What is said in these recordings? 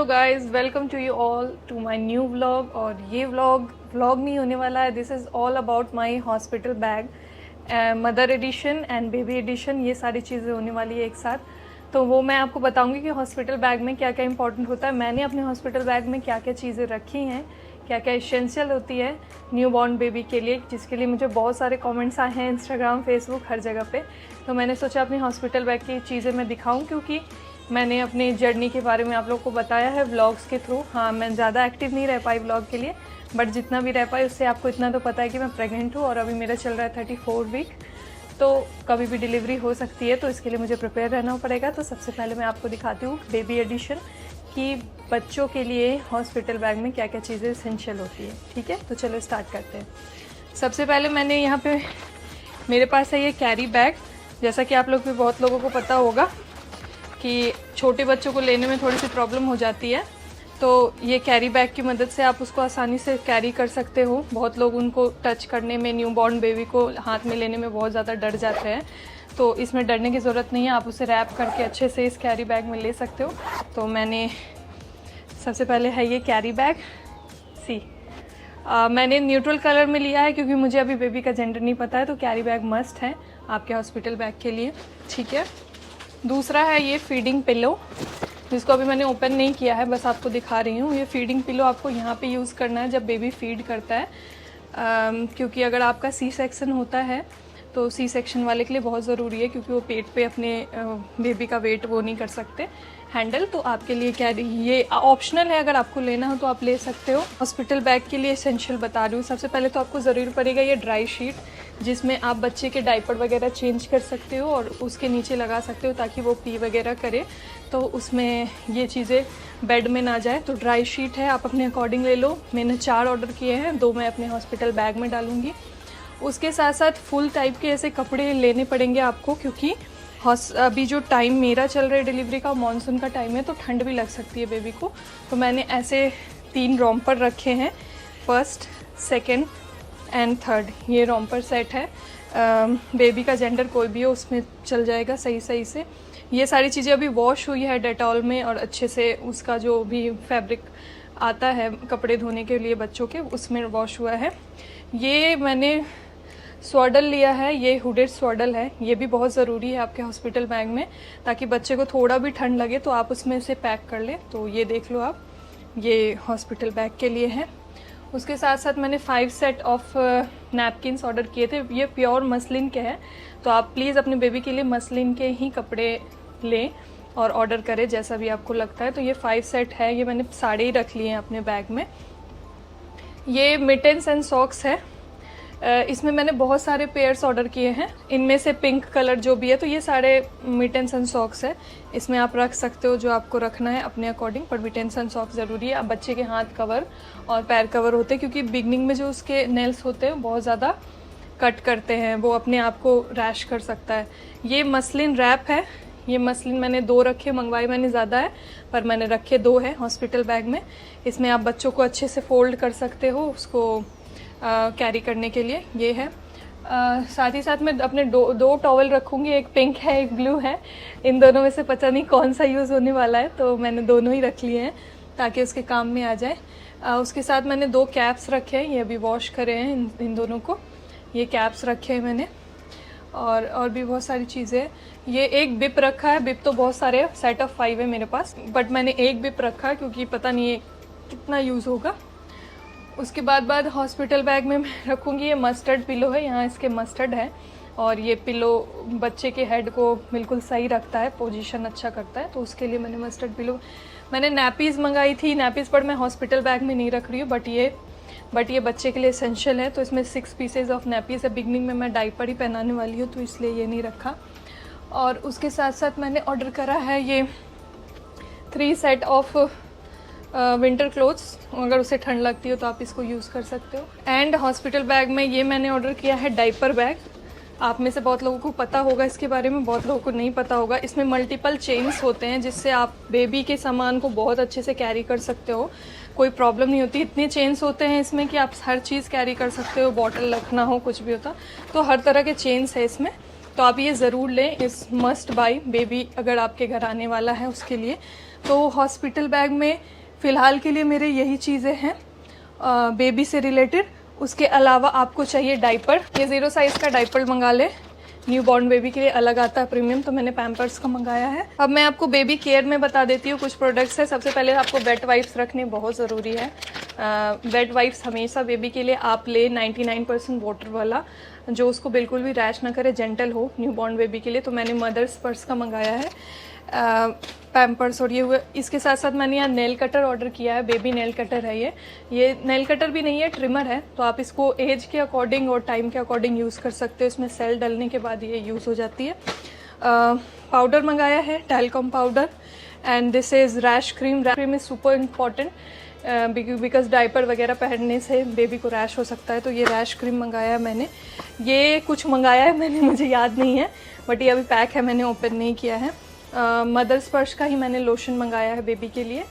Hello guys, welcome to you all to my new vlog. और ये vlog नहीं होने वाला है, this is all about my hospital bag, mother edition and baby edition. ये सारी चीज़ें होने वाली है एक साथ, तो वो मैं आपको बताऊंगी कि हॉस्पिटल बैग में क्या क्या इंपॉर्टेंट होता है। मैंने अपने हॉस्पिटल बैग में क्या क्या चीज़ें रखी हैं, क्या क्या इसेंशियल होती है न्यू बॉर्न बेबी के लिए, जिसके लिए मुझे बहुत सारे कमेंट्स आए हैं इंस्टाग्राम, फेसबुक, हर जगह पे। तो मैंने सोचा अपनी हॉस्पिटल बैग की चीज़ें मैं दिखाऊं, क्योंकि मैंने अपनी जर्नी के बारे में आप लोगों को बताया है व्लॉग्स के थ्रू। हाँ, मैं ज़्यादा एक्टिव नहीं रह पाई व्लॉग के लिए, बट जितना भी रह पाई उससे आपको इतना तो पता है कि मैं प्रेग्नेंट हूँ और अभी मेरा चल रहा है 34 वीक, तो कभी भी डिलीवरी हो सकती है, तो इसके लिए मुझे प्रिपेयर रहना पड़ेगा। तो सबसे पहले मैं आपको दिखाती हूँ बेबी एडिशन कि बच्चों के लिए हॉस्पिटल बैग में क्या क्या चीज़ें इसेंशियल होती है। ठीक है, तो चलो स्टार्ट करते हैं। सबसे पहले मैंने यहाँ पे मेरे पास है ये कैरी बैग। जैसा कि आप लोग भी बहुत लोगों को पता होगा कि छोटे बच्चों को लेने में थोड़ी सी प्रॉब्लम हो जाती है, तो ये कैरी बैग की मदद से आप उसको आसानी से कैरी कर सकते हो। बहुत लोग उनको टच करने में, न्यू बॉर्न बेबी को हाथ में लेने में बहुत ज़्यादा डर जाते हैं, तो इसमें डरने की ज़रूरत नहीं है। आप उसे रैप करके अच्छे से इस कैरी बैग में ले सकते हो। तो मैंने सबसे पहले है ये कैरी बैग मैंने न्यूट्रल कलर में लिया है, क्योंकि मुझे अभी बेबी का जेंडर नहीं पता है, तो कैरी बैग मस्ट है आपके हॉस्पिटल बैग के लिए। ठीक है, दूसरा है ये फीडिंग पिलो, जिसको अभी मैंने ओपन नहीं किया है, बस आपको दिखा रही हूँ। ये फीडिंग पिलो आपको यहाँ पे यूज़ करना है जब बेबी फीड करता है, क्योंकि अगर आपका सी सेक्शन होता है तो सी सेक्शन वाले के लिए बहुत ज़रूरी है, क्योंकि वो पेट पे अपने बेबी का वेट वो नहीं कर सकते हैंडल। तो आपके लिए क्या ये ऑप्शनल है, अगर आपको लेना हो तो आप ले सकते हो। हॉस्पिटल बैग के लिए एसेंशियल बता रही हूँ। सबसे पहले तो आपको ज़रूर पड़ेगा ये ड्राई शीट, जिसमें आप बच्चे के डायपर वगैरह चेंज कर सकते हो और उसके नीचे लगा सकते हो ताकि वो पी वगैरह करे, तो उसमें ये चीज़ें बेड में ना जाए। तो ड्राई शीट है, आप अपने अकॉर्डिंग ले लो। मैंने 4 ऑर्डर किए हैं, 2 मैं अपने हॉस्पिटल बैग में डालूंगी। उसके साथ साथ फुल टाइप के ऐसे कपड़े लेने पड़ेंगे आपको, क्योंकि अभी जो टाइम मेरा चल रहा है डिलीवरी का, मानसून का टाइम है, तो ठंड भी लग सकती है बेबी को। तो मैंने ऐसे 3 रॉम्पर रखे हैं, फर्स्ट, सेकंड एंड थर्ड। ये रॉम्पर सेट है, बेबी का जेंडर कोई भी हो उसमें चल जाएगा सही से। ये सारी चीज़ें अभी वॉश हुई है डेटॉल में, और अच्छे से उसका जो भी फैब्रिक आता है कपड़े धोने के लिए बच्चों के, उसमें वॉश हुआ है। ये मैंने स्वाडल लिया है, ये हुडेड स्वाडल है, ये भी बहुत ज़रूरी है आपके हॉस्पिटल बैग में, ताकि बच्चे को थोड़ा भी ठंड लगे तो आप उसमें से पैक कर लें। तो ये देख लो आप, ये हॉस्पिटल बैग के लिए है। उसके साथ साथ मैंने 5 सेट ऑफ नैपकिन्स ऑर्डर किए थे। ये प्योर मसलिन के हैं, तो आप प्लीज़ अपने बेबी के लिए मसलिन के ही कपड़े लें और ऑर्डर करें जैसा भी आपको लगता है। तो ये 5 सेट है, ये मैंने सारे ही रख लिए हैं अपने बैग में। ये मिटेंस एंड सॉक्स है, इसमें मैंने बहुत सारे पेयर्स ऑर्डर किए हैं, इनमें से पिंक कलर जो भी है, तो ये सारे मिटेंस एंड सॉक्स है। इसमें आप रख सकते हो जो आपको रखना है अपने अकॉर्डिंग, पर मिटेंस एंड सॉक्स ज़रूरी है। अब बच्चे के हाथ कवर और पैर कवर होते हैं, क्योंकि बिगनिंग में जो उसके नेल्स होते हैं बहुत ज़्यादा कट करते हैं, वो अपने आप को रैश कर सकता है। ये मसलिन रैप है, ये मसलिन मैंने 2 रखे, मंगवाए मैंने ज़्यादा है पर मैंने रखे 2 है हॉस्पिटल बैग में। इसमें आप बच्चों को अच्छे से फोल्ड कर सकते हो उसको कैरी करने के लिए, ये है। साथ ही साथ मैं अपने 2 टॉवल रखूँगी, एक पिंक है एक ब्लू है। इन दोनों में से पता नहीं कौन सा यूज़ होने वाला है, तो मैंने दोनों ही रख लिए हैं ताकि उसके काम में आ जाए। उसके साथ मैंने 2 कैप्स रखे हैं, ये अभी वॉश करे हैं इन दोनों को, ये कैप्स रखे हैं मैंने। और भी बहुत सारी चीज़ें हैं। ये एक बिप रखा है, बिप तो बहुत सारे सेट ऑफ 5 है मेरे पास, बट मैंने एक बिप रखा है क्योंकि पता नहीं है कितना यूज़ होगा। उसके बाद हॉस्पिटल बैग में मैं रखूँगी ये मस्टर्ड पिलो है, यहाँ इसके मस्टर्ड है, और ये पिलो बच्चे के हेड को बिल्कुल सही रखता है, पोजीशन अच्छा करता है, तो उसके लिए मैंने मस्टर्ड पिलो। मैंने नैपीज़ मंगाई थी, नैपीज़ पर मैं हॉस्पिटल बैग में नहीं रख रही हूँ, बट ये बच्चे के लिए एसेंशियल है, तो इसमें 6 पीसेज ऑफ नैपीज़ है। बिगनिंग में मैं डायपर ही पहनाने वाली हूँ, तो इसलिए ये नहीं रखा। और उसके साथ साथ मैंने ऑर्डर करा है ये 3 सेट ऑफ विंटर क्लोथ्स, अगर उसे ठंड लगती हो तो आप इसको यूज़ कर सकते हो। एंड हॉस्पिटल बैग में ये मैंने ऑर्डर किया है डायपर बैग। आप में से बहुत लोगों को पता होगा इसके बारे में, बहुत लोगों को नहीं पता होगा। इसमें मल्टीपल चेन्स होते हैं, जिससे आप बेबी के सामान को बहुत अच्छे से कैरी कर सकते हो, कोई प्रॉब्लम नहीं होती। इतने चेन्स होते हैं इसमें कि आप हर चीज़ कैरी कर सकते हो, बॉटल रखना हो, कुछ भी होता, तो हर तरह के चेन्स है इसमें। तो आप ये ज़रूर लें, इस मस्ट बाई बेबी अगर आपके घर आने वाला है उसके लिए। तो हॉस्पिटल बैग में फ़िलहाल के लिए मेरे यही चीज़ें हैं बेबी से रिलेटेड। उसके अलावा आपको चाहिए डाइपर, ये 0 साइज़ का डाइपर मंगा ले, न्यू बॉर्न बेबी के लिए अलग आता है प्रीमियम, तो मैंने पैम्पर्स का मंगाया है। अब मैं आपको बेबी केयर में बता देती हूँ कुछ प्रोडक्ट्स है। सबसे पहले आपको वेट वाइप्स रखने बहुत ज़रूरी है। वेट वाइप्स हमेशा बेबी के लिए आप ले 99% वाटर वाला, जो उसको बिल्कुल भी रैश ना करे, जेंटल हो न्यू बॉर्न बेबी के लिए। तो मैंने मदर्स पर्स का मंगाया है पैम्पर्स। और ये हुए, इसके साथ साथ मैंने यहाँ नेल कटर ऑर्डर किया है, बेबी नेल कटर है ये नेल कटर भी नहीं है, ट्रिमर है। तो आप इसको एज के अकॉर्डिंग और टाइम के अकॉर्डिंग यूज़ कर सकते हो। इसमें सेल डलने के बाद ये यूज़ हो जाती है। पाउडर मंगाया है, talcum powder, and this is rash cream. Rash cream is super important because diaper वगैरह पहनने से बेबी को रैश हो सकता है। तो ये रैश क्रीम मंगाया है मैंने। ये कुछ मंगाया है मैंने, मुझे याद नहीं है, बट ये अभी पैक है, मैंने ओपन नहीं किया है। मदर्स पर्स का ही मैंने लोशन मंगाया है बेबी के लिए।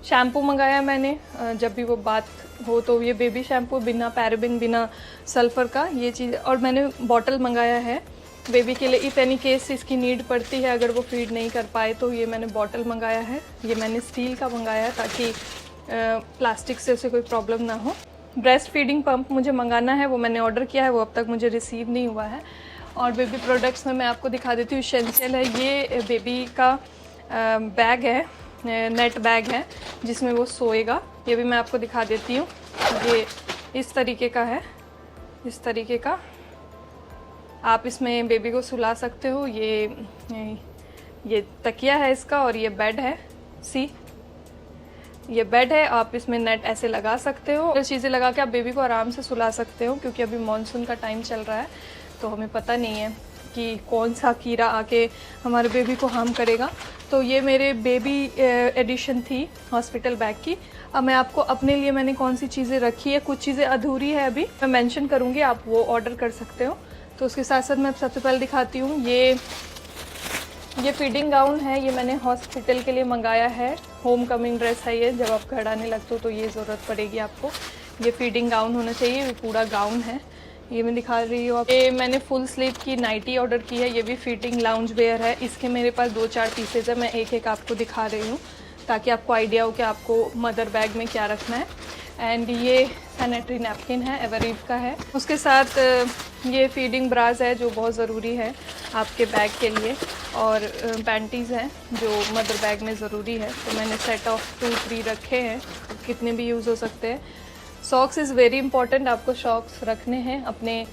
शैम्पू मंगाया मैंने, जब भी वो बात हो तो ये बेबी शैम्पू बिना पैराबिन, बिना सल्फ़र का, ये चीज़। और मैंने बॉटल मंगाया है बेबी के लिए, इफ़ एनी केस इसकी नीड पड़ती है, अगर वो फीड नहीं कर पाए तो ये मैंने बॉटल मंगाया है। ये मैंने स्टील का मंगाया है ताकि प्लास्टिक से उसे कोई प्रॉब्लम ना हो। ब्रेस्ट फीडिंग पंप मुझे मंगाना है, वो मैंने ऑर्डर किया है, वो अब तक मुझे रिसीव नहीं हुआ है। और बेबी प्रोडक्ट्स में मैं आपको दिखा देती हूँ। एसेंशियल है, ये बेबी का बैग है, नेट बैग है जिसमें वो सोएगा। ये भी मैं आपको दिखा देती हूँ। ये इस तरीके का है, इस तरीके का आप इसमें बेबी को सुला सकते हो। ये तकिया है इसका, और ये बेड है। सी, ये बेड है, आप इसमें नेट ऐसे लगा सकते हो। चीज़ें लगा के आप बेबी को आराम से सुला सकते हो, क्योंकि अभी मानसून का टाइम चल रहा है तो हमें पता नहीं है कि कौन सा कीड़ा आके हमारे बेबी को हार्म करेगा। तो ये मेरे बेबी एडिशन थी हॉस्पिटल बैग की। अब मैं आपको अपने लिए मैंने कौन सी चीज़ें रखी है, कुछ चीज़ें अधूरी है अभी, मैं मेंशन करूँगी, आप वो ऑर्डर कर सकते हो। तो उसके साथ साथ मैं सबसे पहले दिखाती हूँ, ये फीडिंग गाउन है, ये मैंने हॉस्पिटल के लिए मंगाया है। होम कमिंग ड्रेस है ये, जब आप घर आने लगते हो तो ये ज़रूरत पड़ेगी आपको। ये फीडिंग गाउन होना चाहिए, ये पूरा गाउन है, ये मैं दिखा रही हूँ। ये मैंने फुल स्लीव की नाइटी ऑर्डर की है, ये भी फिटिंग लाउंज वेयर है। इसके मेरे पास 2-4 पीसेज है, मैं एक एक आपको दिखा रही हूँ ताकि आपको आइडिया हो कि आपको मदर बैग में क्या रखना है। एंड ये सैनिटरी नैपकिन है, एवरीव का है। उसके साथ ये फीडिंग ब्रास है जो बहुत ज़रूरी है आपके बैग के लिए, और पैंटीज़ हैं जो मदर बैग में ज़रूरी है। तो मैंने सेट ऑफ 2-3 रखे हैं, कितने भी यूज़ हो सकते हैं। सॉक्स इज़ वेरी इंपॉर्टेंट, आपको सॉक्स रखने हैं अपने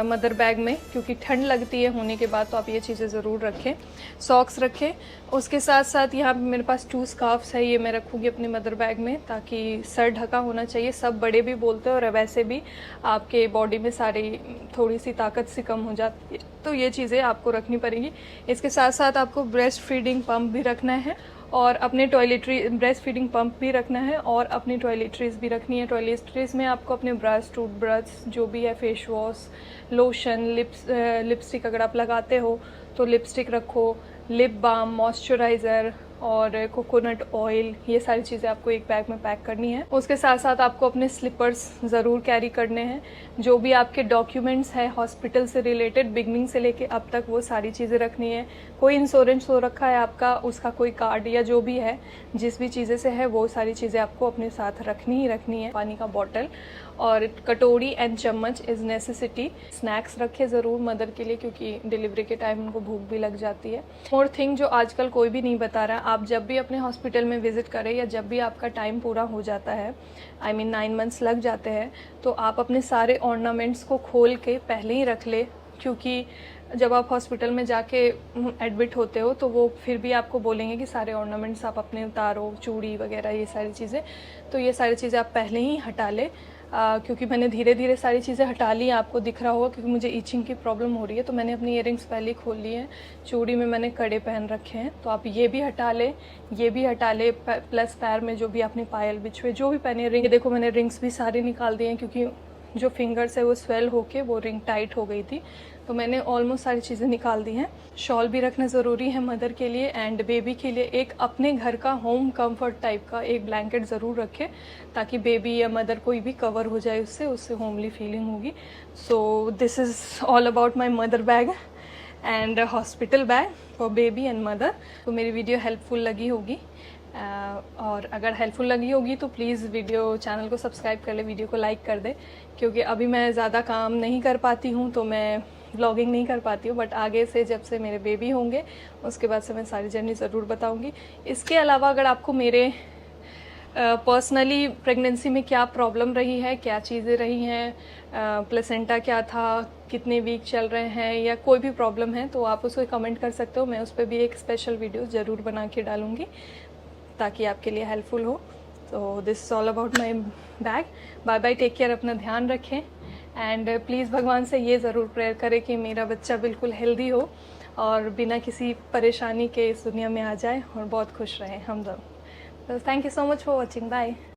मदर बैग में, क्योंकि ठंड लगती है होने के बाद, तो आप ये चीज़ें ज़रूर रखें, सॉक्स रखें। उसके साथ साथ यहाँ पे मेरे पास 2 स्कार्फ्स है, ये मैं रखूँगी अपने मदर बैग में ताकि सर ढका होना चाहिए। सब बड़े भी बोलते हैं, और वैसे भी आपके बॉडी में सारी थोड़ी सी ताकत सी कम हो जाती है, तो ये चीज़ें आपको रखनी पड़ेंगी। इसके साथ साथ आपको ब्रेस्ट फीडिंग पंप भी रखना है, और अपने टॉयलेटरी, ब्रेस्ट फीडिंग पंप भी रखना है, और अपनी टॉयलेटरीज़ भी रखनी है। टॉयलेटरीज़ में आपको अपने ब्रश, टूथब्रश, जो भी है, फेस वॉश, लोशन, लिपस्टिक अगर आप लगाते हो तो लिपस्टिक रखो, लिप बाम, मॉइस्चराइज़र और कोकोनट ऑयल, ये सारी चीज़ें आपको एक बैग में पैक करनी है। उसके साथ साथ आपको अपने स्लीपर्स ज़रूर कैरी करने हैं। जो भी आपके डॉक्यूमेंट्स हैं हॉस्पिटल से रिलेटेड, बिगनिंग से लेके अब तक, वो सारी चीज़ें रखनी है। कोई इंश्योरेंस हो रखा है आपका, उसका कोई कार्ड या जो भी है, जिस भी चीज़ें से है, वो सारी चीज़ें आपको अपने साथ रखनी ही रखनी है। पानी का बॉटल और कटोरी एंड चम्मच इज़ नेसेसिटी। स्नैक्स रखे ज़रूर मदर के लिए, क्योंकि डिलीवरी के टाइम उनको भूख भी लग जाती है। मोर थिंग जो आजकल कोई भी नहीं बता रहा, आप जब भी अपने हॉस्पिटल में विज़िट करें या जब भी आपका टाइम पूरा हो जाता है, I mean 9 मंथ्स लग जाते हैं, तो आप अपने सारे ऑर्नामेंट्स को खोल के पहले ही रख ले, क्योंकि जब आप हॉस्पिटल में जाके एडमिट होते हो तो वो फिर भी आपको बोलेंगे कि सारे ऑर्नामेंट्स आप अपने उतारो, चूड़ी वगैरह, ये सारी चीज़ें। तो ये सारी चीज़ें आप पहले ही हटा ले, क्योंकि मैंने धीरे धीरे सारी चीज़ें हटा ली, आपको दिख रहा होगा, क्योंकि मुझे ईचिंग की प्रॉब्लम हो रही है। तो मैंने अपनी इयररिंग्स पहले ही खोल ली हैं, चूड़ी में मैंने कड़े पहन रखे हैं, तो आप ये भी हटा ले, ये भी हटा ले, प्लस पैर में जो भी आपने पायल बिछुए, जो भी पहने रिंग, देखो मैंने रिंग्स भी सारे निकाल दिए हैं, क्योंकि जो फिंगर्स है वो स्वेल होके वो रिंग टाइट हो गई थी, तो मैंने ऑलमोस्ट सारी चीज़ें निकाल दी हैं। शॉल भी रखना ज़रूरी है मदर के लिए, एंड बेबी के लिए एक अपने घर का होम कंफर्ट टाइप का एक ब्लैंकेट ज़रूर रखें, ताकि बेबी या मदर कोई भी कवर हो जाए उससे होमली फीलिंग होगी। So this is all about my mother bag and hospital bag for baby and mother. तो मेरी वीडियो हेल्पफुल लगी होगी, और अगर हेल्पफुल लगी होगी तो प्लीज़ चैनल को सब्सक्राइब कर ले, वीडियो को लाइक कर दे, क्योंकि अभी मैं ज़्यादा काम नहीं कर पाती हूँ तो मैं व्लॉगिंग नहीं कर पाती हूँ। बट आगे से जब से मेरे बेबी होंगे उसके बाद से मैं सारी जर्नी ज़रूर बताऊँगी। इसके अलावा अगर आपको मेरे पर्सनली प्रेगनेंसी में क्या प्रॉब्लम रही है, क्या चीज़ें रही हैं, प्लेसेंटा क्या था, कितने वीक चल रहे हैं, या कोई भी प्रॉब्लम है तो आप उसको कमेंट कर सकते हो। मैं उस पर भी एक स्पेशल वीडियो ज़रूर बना के डालूँगी ताकि आपके लिए हेल्पफुल हो। तो this is all about my bag. Bye bye, take care, अपना ध्यान रखें एंड प्लीज़ भगवान से ये ज़रूर प्रेयर करें कि मेरा बच्चा बिल्कुल हेल्दी हो और बिना किसी परेशानी के इस दुनिया में आ जाए और बहुत खुश रहें हम दोनों। So thank you so much for watching. Bye.